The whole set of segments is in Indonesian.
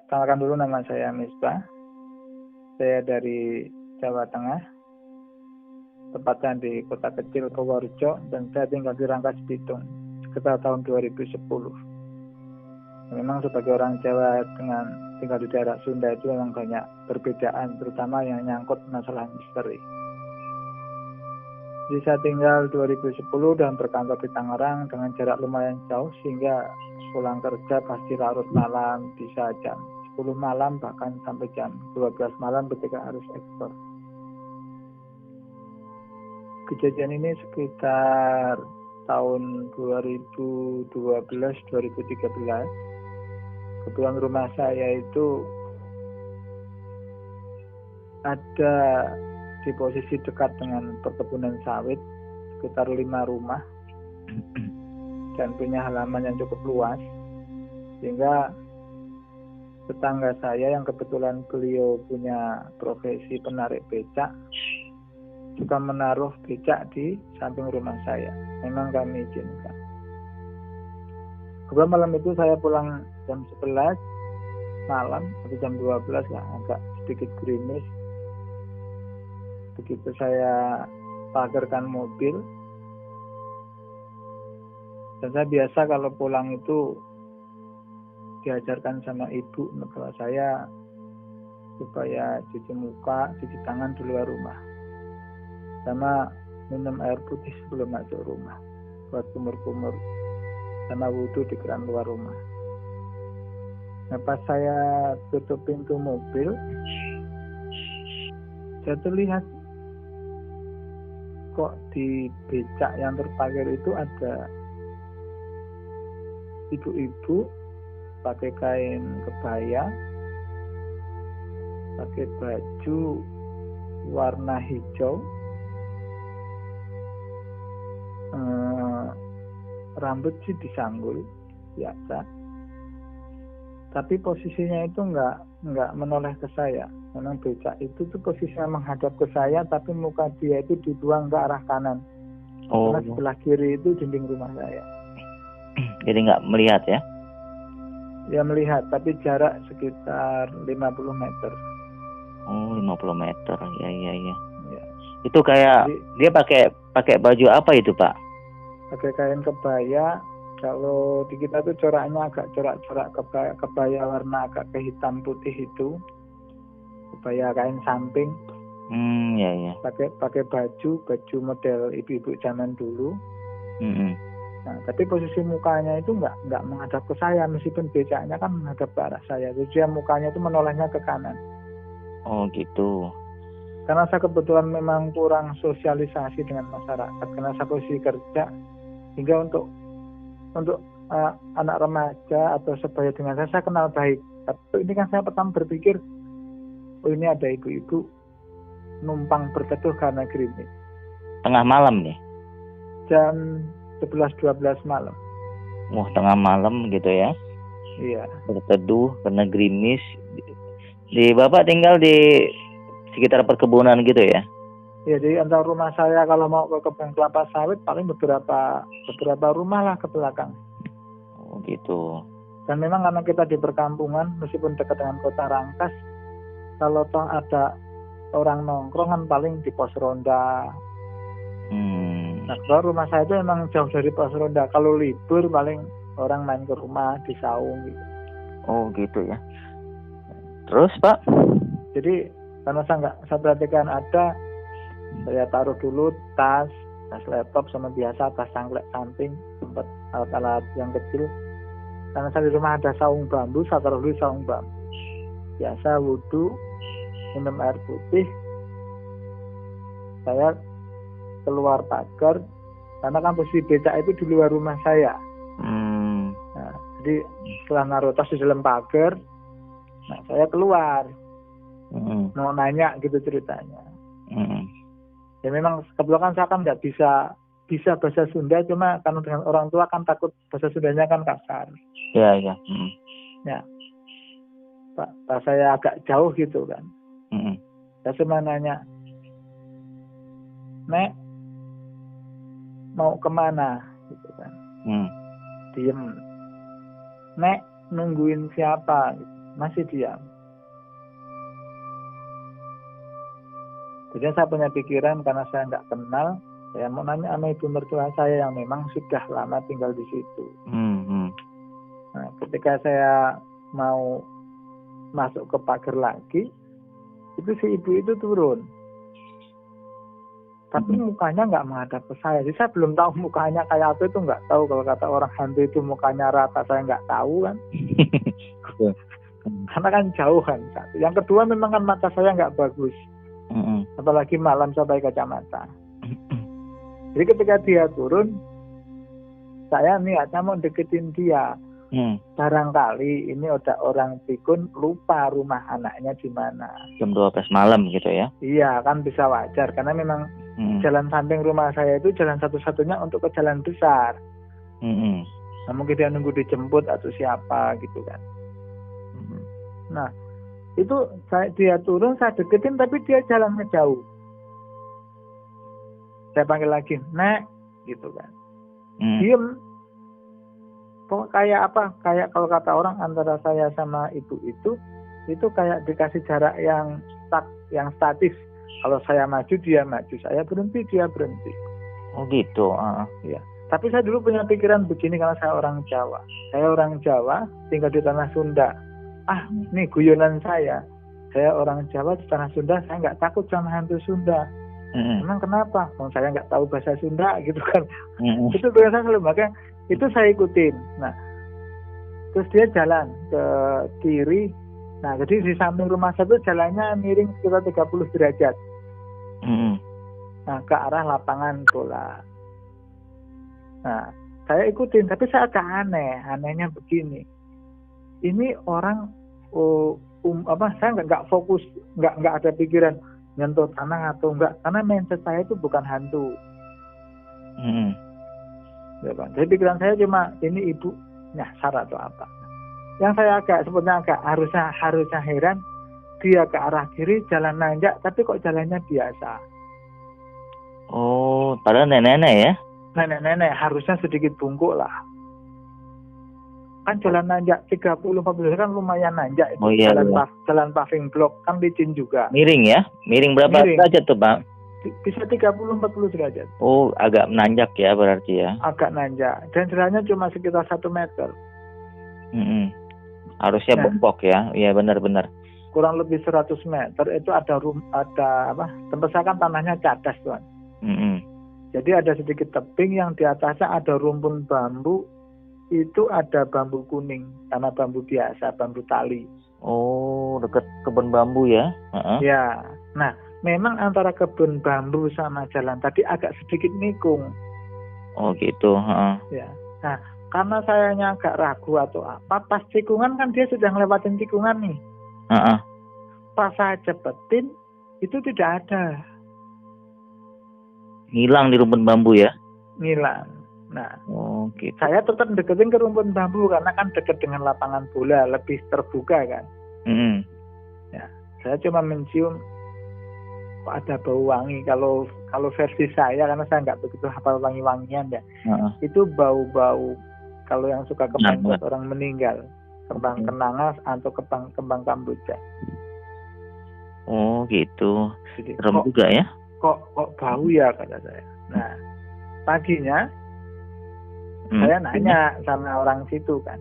Perkenalkan dulu, nama saya Misbah. Saya dari Jawa Tengah, tepatnya di kota kecil Purworejo, dan saya tinggal di Rangkas Bitung sekitar tahun 2010. Memang sebagai orang Jawa dengan tinggal di daerah Sunda itu memang banyak perbedaan, terutama yang nyangkut masalah misteri. Jadi saya tinggal 2010 dan berkantor di Tangerang dengan jarak lumayan jauh, sehingga pulang kerja pasti larut malam, bisa jam 10 malam bahkan sampai jam 12 malam ketika harus ekspor. Kejadian ini sekitar tahun 2012-2013. Kebetulan rumah saya itu ada di posisi dekat dengan perkebunan sawit, sekitar 5 rumah, dan punya halaman yang cukup luas, sehingga tetangga saya yang kebetulan beliau punya profesi penarik becak suka menaruh becak di samping rumah saya. Memang kami izinkan. Kebetulan malam itu saya pulang jam 11 malam atau jam 12 lah, agak sedikit gerimis. Begitu saya pagarkan mobil, dan saya biasa kalau pulang itu diajarkan sama ibu mertua saya supaya cuci muka, cuci tangan di luar rumah, sama minum air putih sebelum masuk rumah, buat kumur-kumur, sama wudhu di keran luar rumah. Nah, pas saya tutup pintu mobil, saya tuh lihat kok di becak yang terparkir itu ada ibu-ibu pakai kain kebaya, pakai baju warna hijau, rambut sih disanggul biasa, tapi posisinya itu nggak menoleh ke saya. Memang becak itu tuh posisinya menghadap ke saya, tapi muka dia itu dibuang ke arah kanan. Karena sebelah kiri itu dinding rumah saya. Jadi nggak melihat ya? Ya melihat, tapi jarak sekitar 50 meter. Oh, 50 meter. Ya. Ya. Itu kayak dia pakai baju apa itu, Pak? Pakai kain kebaya. Kalau di kita tuh coraknya agak corak-corak kebaya warna agak kehitam putih itu. Kebaya kain samping. Ya. Pakai baju model ibu-ibu zaman dulu. Nah, tapi posisi mukanya itu nggak menghadap ke saya, meskipun becaknya kan menghadap ke arah saya. Jadi dia mukanya itu menolehnya ke kanan. Oh gitu. Karena saya kebetulan memang kurang sosialisasi dengan masyarakat, karena saya posisi kerja, hingga untuk anak remaja atau sebaya dengan saya kenal baik. Tapi ini kan saya pertama berpikir, oh ini ada ibu-ibu numpang berteduh karena gerimis. Tengah malam nih? Jam 11-12 malam. Tengah malam gitu ya? Iya. Berteduh karena gerimis. Di Bapak tinggal di sekitar perkebunan gitu ya? Ya, jadi antara rumah saya kalau mau ke kebun kelapa sawit paling beberapa rumah lah ke belakang. Oh gitu. Dan memang karena kita di perkampungan, meskipun dekat dengan kota Rangkas, kalau toh ada orang nongkrong kan paling di pos ronda. Nah, kalau rumah saya itu memang jauh dari pos ronda. Kalau libur paling orang main ke rumah di saung gitu. Oh gitu ya. Terus Pak? Jadi karena saya perhatikan ada, saya taruh dulu tas laptop sama biasa tas sangklek samping, tempat alat-alat yang kecil. Karena saya di rumah ada saung bambu, saya taruh dulu saung bambu. Biasa wudhu, minum air putih. Saya keluar pagar, karena kan posisi becak itu di luar rumah saya. Nah, jadi setelah naruh tas di dalam pagar, nah saya keluar, mau nanya gitu ceritanya. Ya memang kebetulan saya kan nggak bisa bahasa Sunda, cuma karena dengan orang tua kan takut bahasa Sundanya kan kasar. Iya. Ya, Pak saya agak jauh gitu kan. Saya cuma nanya, Nek, mau kemana gitu kan. Diem. Nek, nungguin siapa gitu. masih diam. Jadi saya punya pikiran karena saya nggak kenal, saya mau nanya sama ibu mertua saya yang memang sudah lama tinggal di situ. Nah, ketika saya mau masuk ke pagar lagi, itu si ibu itu turun. Tapi mukanya nggak menghadap ke saya. Jadi saya belum tahu mukanya kayak apa, itu nggak tahu. Kalau kata orang hantu itu mukanya rata, saya nggak tahu kan. Karena kan jauh kan. Satu. Yang kedua memang kan mata saya nggak bagus. Apalagi malam saya pakai kacamata. Jadi ketika dia turun, saya niatnya mau deketin dia. Barangkali ini ada orang pikun lupa rumah anaknya di mana. Jam 12 malam gitu ya? Iya, kan bisa wajar karena memang jalan samping rumah saya itu jalan satu-satunya untuk ke jalan besar. Nah, mungkin dia nunggu dijemput atau siapa gitu kan. Nah, itu dia turun, saya deketin tapi dia jalannya jauh. Saya panggil lagi, "Nek," gitu kan. Diem. Kok kayak apa? Kayak kalau kata orang antara saya sama ibu itu kayak dikasih jarak yang statis. Kalau saya maju dia maju, saya berhenti dia berhenti. Oh gitu. Iya. Tapi saya dulu punya pikiran begini karena saya orang Jawa. Saya orang Jawa tinggal di tanah Sunda. Ini guyonan saya. Saya orang Jawa di tanah Sunda, saya nggak takut sama hantu Sunda. Emang kenapa? Saya nggak tahu bahasa Sunda gitu kan. Itu biasa selalu makanya itu saya ikutin. Nah, terus dia jalan ke kiri. Nah, jadi di samping rumah saya itu jalannya miring sekitar 30 derajat. Nah, ke arah lapangan bola. Nah, saya ikutin, tapi saya agak aneh. Anehnya begini. Ini orang saya nggak fokus, nggak ada pikiran nyentuh tanah atau enggak, karena mindset saya itu bukan hantu. Ya, Bang. Jadi pikiran saya cuma ini ibu nyasar atau apa. Yang saya sebetulnya harusnya heran, dia ke arah kiri jalan nanjak tapi kok jalannya biasa. Oh, padahal nenek-nenek ya? Nenek-nenek harusnya sedikit bungkuk lah. Kan jalan nanjak 30-40 kan lumayan nanjak itu. Oh, iya, jalan paving block kan licin juga. Miring ya? Miring berapa derajat tuh, Pak? Bisa 30-40 derajat. Oh, agak menanjak ya berarti ya? Agak nanjak. Dan jalannya cuma sekitar 1 meter. Harusnya bongkok ya? Iya benar-benar. Kurang lebih 100 meter itu ada tempat saya kan tanahnya cadas tuan. Jadi ada sedikit tebing yang di atasnya ada rumpun bambu. Itu ada bambu kuning, karena bambu biasa, bambu tali. Oh, dekat kebun bambu ya? Ya, nah memang antara kebun bambu sama jalan tadi agak sedikit nikung. Oh gitu. Ya, nah karena sayanya agak ragu atau apa, pas tikungan kan dia sudah ngelewatin tikungan nih. Pas saya cepetin, itu tidak ada. Hilang di rumpun bambu ya? Hilang. Nah, gitu. Saya tetap deketin ke rumpun bambu karena kan dekat dengan lapangan bola, lebih terbuka kan. Ya, saya cuma mencium kok ada bau wangi. Kalau versi saya karena saya nggak begitu hafal wangi-wangian ya. Itu bau-bau kalau yang suka kembang buat orang meninggal, kembang kenanga atau kembang kamboja. Oh gitu. Jadi, serem juga ya? Kok bau ya kata saya. Nah, paginya saya nanya sama orang situ kan.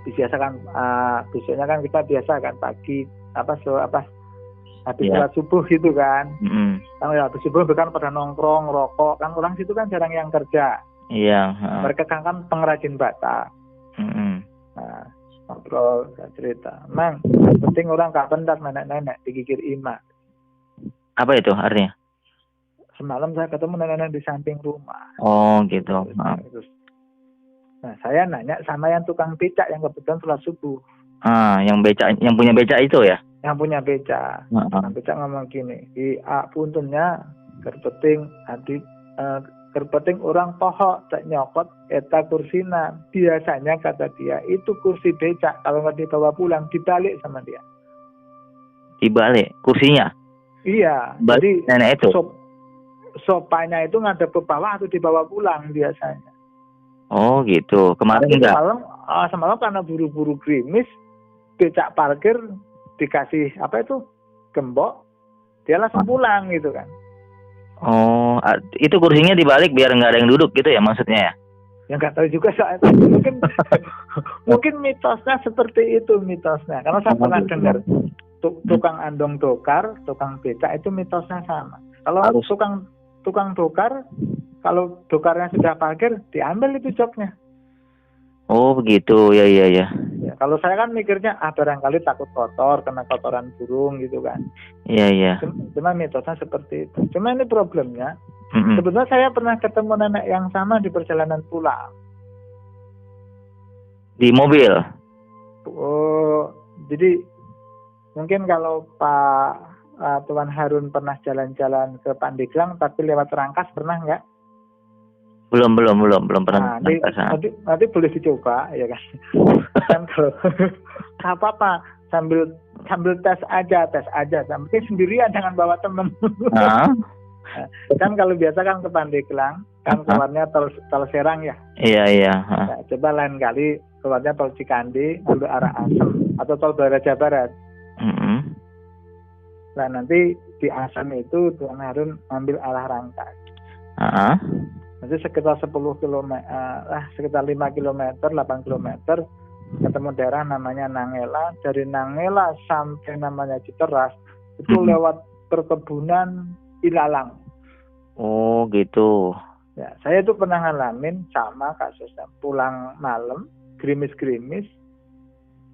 Biasanya kan kita biasa kan pagi habis sholat subuh gitu kan. Kalau habis subuh kan pada nongkrong, rokok kan, orang situ kan jarang yang kerja. Iya. Mereka kan pengrajin bata. Nah, ngobrol, cerita. Mang, penting orang gak pendak nenek-nenek digigir ima. Apa itu artinya? Semalam saya ketemu nenek-nenek di samping rumah. Oh gitu. Nah, saya nanya sama yang tukang becak yang kebetulan sholat subuh. Yang punya becak itu ya? Yang punya becak. Tukang becak ngomong gini, puntennya gerpeting orang pohok tak nyokot eta kursina. Biasanya kata dia itu kursi becak kalau nggak dibawa pulang dibalik sama dia. Dibalik kursinya? Iya. Jadi nenek itu. Sopanya itu ngadep ke bawah atau dibawa pulang biasanya. Oh gitu. Kemarin Tapi enggak. semalam karena buru-buru gerimis, becak parkir dikasih apa itu gembok, dia langsung pulang gitu kan. Oh, itu kursinya dibalik biar nggak ada yang duduk gitu ya maksudnya ya? Ya nggak tahu juga soal itu. Mungkin mitosnya seperti itu mitosnya. Karena saya pernah dengar tukang andong dokar, tukang becak itu mitosnya sama. Kalau tukang dokar, kalau dokarnya sudah parkir, diambil itu jobnya. Oh begitu, ya. Ya, kalau saya kan mikirnya barangkali takut kotor, kena kotoran burung gitu kan. Iya. Cuma mitosnya seperti itu. Cuma ini problemnya, sebetulnya saya pernah ketemu nenek yang sama di perjalanan pulang. Di mobil? Oh, jadi mungkin kalau Pak Tuan Harun pernah jalan-jalan ke Pandeglang tapi lewat Rangkas pernah nggak? Belum pernah. Nanti boleh dicoba ya kan. Kan kalau nggak apa-apa sambil tes aja, sampai sendirian jangan bawa temen. Kan kalau biasa kan ke Pandeglang kan keluarnya tol Serang ya. Iya. Nah, coba lain kali keluarnya tol Cikandi ambil arah Asem atau tol Baraja Barat. Nah nanti di Asem itu Tuan Harun ambil arah Rangkas. Nanti sekitar 10 km, sekitar 5 km, 8 km ketemu daerah namanya Nangela. Dari Nangela sampai namanya Citeras itu lewat perkebunan ilalang. Oh gitu. Ya, saya itu pernah ngalamin sama kasusnya. Pulang malam, gerimis-gerimis,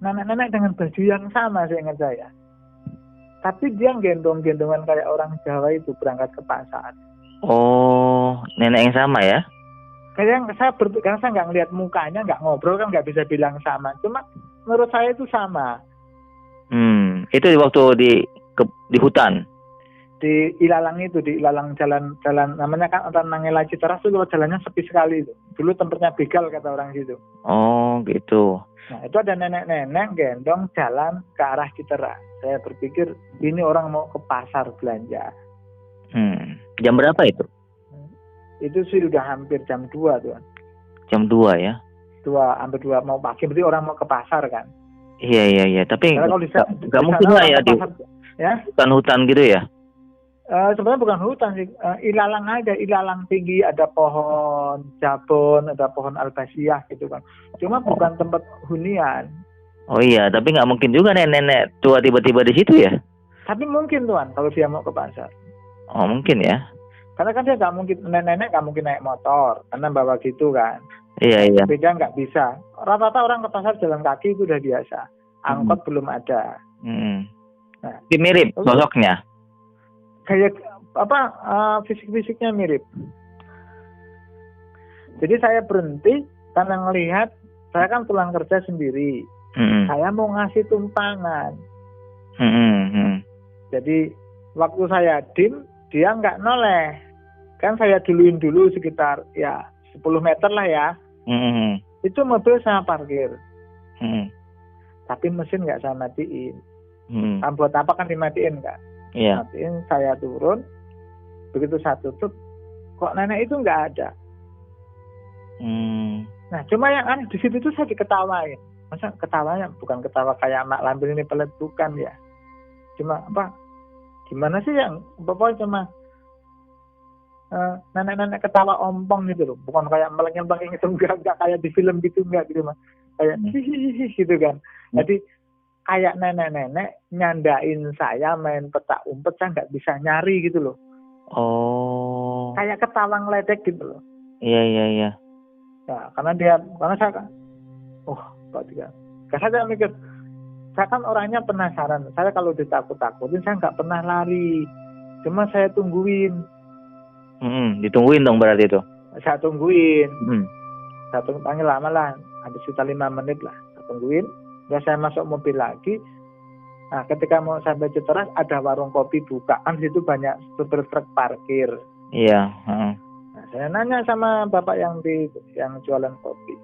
nenek-nenek dengan baju yang sama seingat saya. Tapi dia gendong-gendongan kayak orang Jawa itu berangkat ke pasar. Oh, nenek yang sama ya? Karena saya nggak ngelihat mukanya, nggak ngobrol kan nggak bisa bilang sama. Cuma menurut saya itu sama. Itu waktu di hutan. Di ilalang itu, di ilalang jalan namanya kan antara Nangela Citeras itu jalannya sepi sekali itu. Dulu tempatnya begal kata orang situ. Oh gitu. Nah itu ada nenek-nenek gendong jalan ke arah Citeras. Saya berpikir ini orang mau ke pasar belanja. Jam berapa itu? Itu sih udah hampir jam 2 tuan. Jam 2 ya? Hampir 2 mau pagi, berarti orang mau ke pasar kan? Iya. Tapi nggak mungkin lah ya di hutan gitu ya? Sebenarnya bukan hutan sih, ilalang aja, ilalang tinggi, ada pohon jabon, ada pohon albasiah gitu kan. Cuma bukan tempat hunian. Oh iya, tapi nggak mungkin juga nenek tua tiba-tiba di situ ya? Tapi mungkin tuan, kalau dia mau ke pasar. Oh mungkin ya? Karena kan dia nggak mungkin, nenek nggak mungkin naik motor, karena bawa gitu kan. Iya. Beda nggak bisa. Rata-rata orang ke pasar jalan kaki itu udah biasa. Angkot belum ada. Nah, mirip sosoknya. Kayak fisik-fisiknya mirip. Jadi saya berhenti karena ngelihat saya kan pulang kerja sendiri. Saya mau ngasih tumpangan. Jadi waktu saya dim, dia nggak noleh. Kan saya duluin dulu sekitar 10 meter lah ya. Itu mobil saya parkir. Tapi mesin nggak saya matiin. Buat apa kan dimatiin kan? Iya. Matiin, saya turun. Begitu saya tutup, kok nenek itu nggak ada. Nah, cuma yang aneh di situ tuh saya diketawain. Masa ketawanya bukan ketawa kayak Mak Lampir ini pelet, bukan ya. Cuma gimana sih yang pokoknya cuma nenek-nenek ketawa ompong gitu loh. Bukan kayak melengeng-melengeng itu, enggak kayak di film gitu, enggak gitu mah. Kayak hihihi gitu kan. Jadi kayak nenek-nenek nyandain saya main petak umpet, saya nggak bisa nyari gitu loh. Oh. Kayak ketawa ngeledek gitu loh. Iya. Ya, karena saya kan, kok tidak. Karena saya mikir, saya kan orangnya penasaran. Saya kalau ditakut-takutin, saya nggak pernah lari. Cuma saya tungguin. Ditungguin dong berarti itu? Saya tungguin. Saya panggil lama lah, habis sekitar 5 menit lah. Saya tungguin. Ya saya masuk mobil lagi. Nah, ketika mau sampai Citeras ada warung kopi buka. Kan situ banyak supir truk parkir. Iya. Nah, saya nanya sama bapak yang jualan kopi.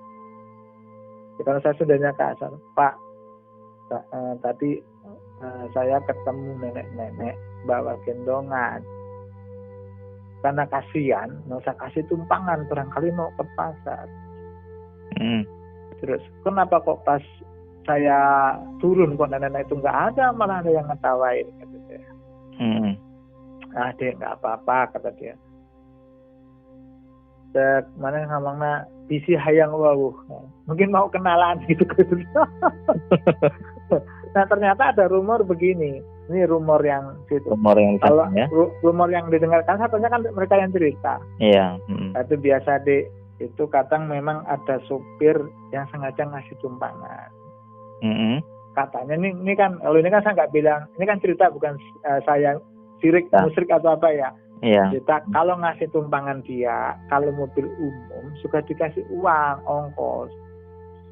Kalau saya sudahnya kasar, Pak, tadi saya ketemu nenek-nenek bawa gendongan. Karena kasihan, mau saya kasih tumpangan, barangkali mau ke pasar. Terus kenapa kok pas saya turun kok nenek itu nggak ada, malah ada yang ngetawain, kata dia. Ah dek, nggak apa-apa, kata dia. Mana ngomongnya bisi hayang wau, mungkin mau kenalan gitu. Nah ternyata ada rumor begini, ini rumor yang situ. Kalau ya? Rumor yang didengarkan satunya kan mereka yang cerita. Iya. Itu biasa itu kadang memang ada supir yang sengaja ngasih tumpangan. Katanya ini kan, kalau ini kan saya nggak bilang, ini kan cerita bukan saya sirik musrik atau apa ya. Iya. Kita kalau ngasih tumpangan dia, kalau mobil umum suka dikasih uang ongkos,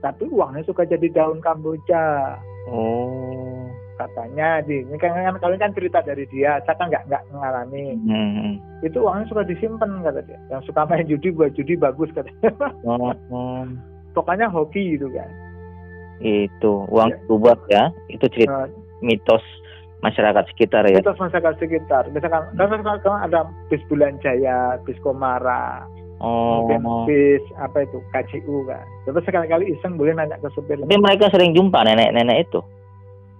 tapi uangnya suka jadi daun kamboja. Oh, katanya ini kan kalian kan cerita dari dia, saya kan nggak mengalami. Itu uangnya suka disimpan, kata dia. Yang suka main judi buat judi bagus, katanya. Pokoknya hoki gitu kan. Itu uang buat ya, itu cerita mitos masyarakat sekitar ya. Mitos masyarakat sekitar. Misalkan kan ada bis Bulan Jaya, bis Komara, mungkin bis apa itu KCU kan. Terus sekali-kali iseng boleh nanya ke supir. Tapi mereka sering jumpa nenek-nenek itu.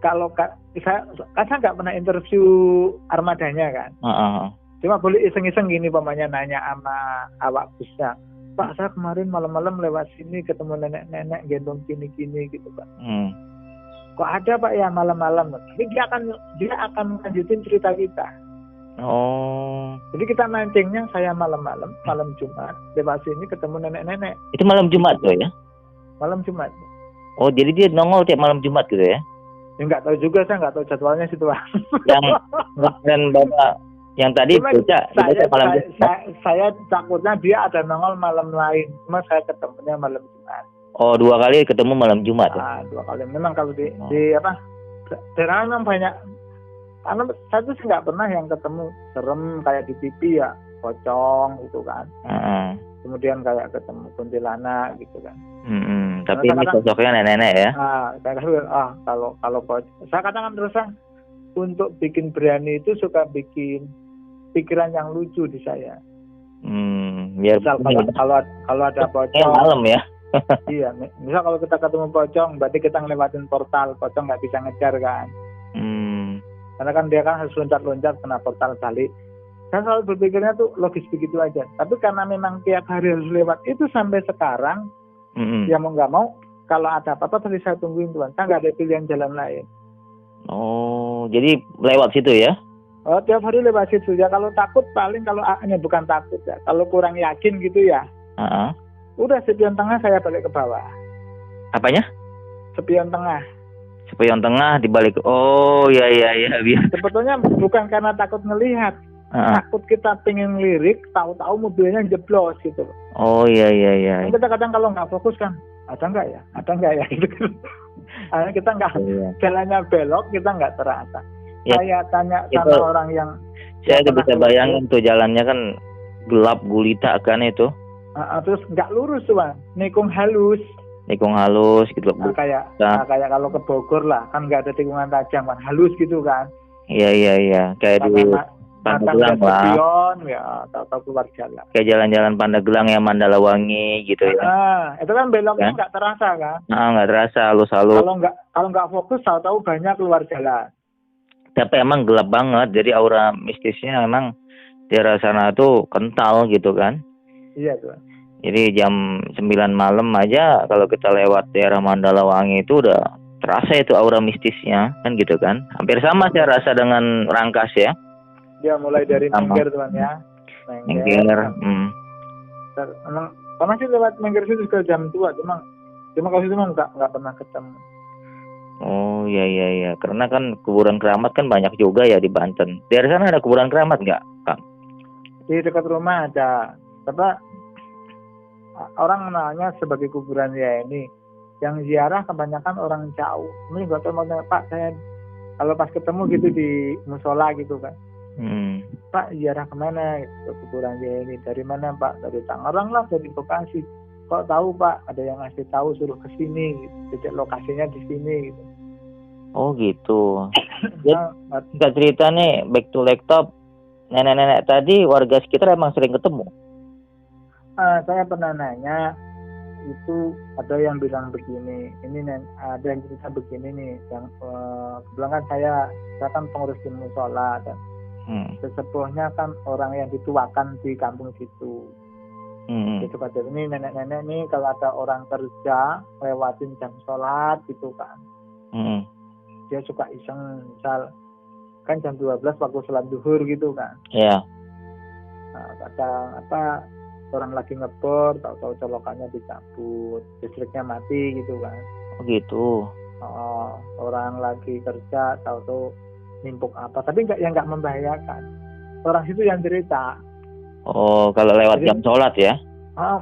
Kalau saya nggak pernah interview armadanya kan. Cuma boleh iseng-iseng gini, pamannya nanya sama awak busnya. Pak, saya kemarin malam-malam lewat sini ketemu nenek-nenek gendong gini-gini gitu Pak. Kok ada Pak ya malam-malam? Jadi dia akan lanjutin cerita kita. Oh. Jadi kita mancingnya saya malam Jumat lewat sini ketemu nenek-nenek. Itu malam Jumat tuh ya? Malam Jumat. Oh, jadi dia nongol tiap malam Jumat gitu ya? Ya nggak tahu juga, saya nggak tahu jadwalnya situ Pak. Yang dan Bapak yang tadi saya takutnya dia ada nongol malam lain, cuma saya ketemunya malam Jumat. Oh, 2 kali ketemu malam Jumat. 2 kali. Memang kalau di apa? Daerah memang banyak. Karena saya tuh nggak pernah yang ketemu serem kayak di TV ya, pocong gitu kan. Kemudian kayak ketemu kuntilanak gitu kan. Tapi ini sosoknya nenek-nenek ya. Kalau saya katakan terus untuk bikin berani itu suka bikin pikiran yang lucu di saya. Biar kalau ada pocong malam ya. Iya, misal kalau kita ketemu pocong, berarti kita ngelewatin portal, pocong nggak bisa ngejar kan. Karena kan dia kan harus loncat-loncat kena portal balik. Saya selalu berpikirnya tuh logis begitu aja. Tapi karena memang tiap hari harus lewat itu sampai sekarang, ya mau nggak mau, kalau ada apa-apa tadi saya tungguin Tuhan. Saya nggak ada pilihan jalan lain. Oh, jadi lewat situ ya? Oh, tiap hari lewat situ ya. Kalau takut paling ini bukan takut ya. Kalau kurang yakin gitu ya. Udah spion tengah saya balik ke bawah. Apanya? Spion tengah. Spion tengah dibalik. Oh iya. Sebetulnya bukan karena takut ngelihat. Takut kita pengen ngelirik, tahu-tahu mobilnya jeblos gitu. Oh iya. Kita kadang kalau nggak fokus kan, ada nggak ya gitu. Karena kita nggak jalannya belok, kita nggak terasa. Ya, saya tanya sama orang yang saya bisa bayangin tuh jalannya kan gelap gulita kan itu. Terus nggak lurus tuh Bang, nikung halus gitu. Kayak kalau ke Bogor lah kan nggak ada tikungan tajam kan, halus gitu kan. Iya kayak di Pandeglang lah ya, atau keluar jalan kayak jalan-jalan Pandeglang ya, Mandalawangi gitu ya. Itu kan beloknya nggak terasa kan. Nggak terasa, halus-halus. Kalau nggak fokus tahu banyak keluar jalan. Tapi emang gelap banget, jadi aura mistisnya emang daerah sana tuh kental gitu kan. Iya tuh. Jadi jam 9 malam aja kalau kita lewat daerah Mandalawangi itu udah terasa itu aura mistisnya kan gitu kan. Hampir sama saya rasa dengan Rangkas ya. Dia mulai dari Mengger tuan ya. Mengger. Emang pernah sih lewat Mengger situ ke jam tua, cuma kalau situ nggak pernah ketemu. Oh iya. Karena kan kuburan keramat kan banyak juga ya di Banten. Dari sana ada kuburan keramat nggak, Kang? Di dekat rumah ada. Tapi orang mengenalnya sebagai kuburan ya ini. Yang ziarah kebanyakan orang jauh. Ini nggak tahu Pak, saya kalau pas ketemu gitu di musola gitu kan. Pak ziarah kemana? Gitu, kuburan ya ini. Dari mana Pak? Dari Tangerang lah, dari Bekasi. Kok tahu Pak? Ada yang ngasih tahu suruh ke sini. Gitu. Titik lokasinya di sini. Gitu. Oh gitu. Kita cerita nih back to laptop. Nenek-nenek tadi warga sekitar emang sering ketemu. Saya pernah nanya, itu ada yang bilang begini, ada yang cerita begini nih, yang kebetulan kan saya kan pengurus di musola dan sesepuhnya kan orang yang dituakan di kampung situ. Gitu kan, ini nenek-nenek nih kalau ada orang kerja lewatin jam sholat gitu kan, dia suka iseng, misal kan jam 12 waktu sholat duhur gitu kan. Iya. Nah, kadang orang lagi ngebor, tahu-tahu colokannya dicabut, listriknya mati gitu kan. Oh gitu. Orang lagi kerja, tahu-tahu nimpuk apa, tapi nggak membahayakan. Orang situ yang cerita. Oh, kalau lewat jam sholat ya?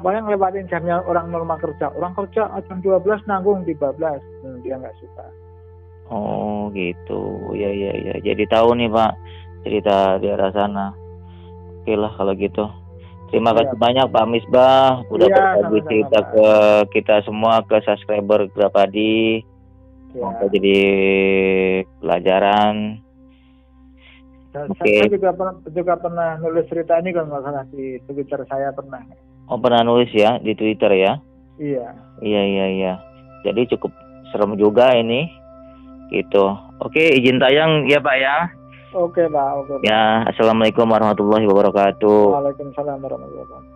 Bayang lewatin jamnya orang normal kerja. Orang kerja jam 12 nanggung di 12. Dia nggak suka. Oh gitu. Ya. Jadi tahu nih Pak cerita di arah sana. Oke lah kalau gitu. Terima kasih banyak Pak Misbah udah berbagi cerita ke kita semua, ke subscriber Grapadi. Semoga jadi pelajaran. Saya juga pernah nulis cerita ini kalau nggak salah di Twitter saya pernah. Oh pernah nulis ya di Twitter ya? Iya. Iya. Jadi cukup serem juga ini. Gitu. Oke, izin tayang ya Pak ya. Oke Pak. Ya, assalamualaikum warahmatullahi wabarakatuh. Waalaikumsalam warahmatullahi wabarakatuh.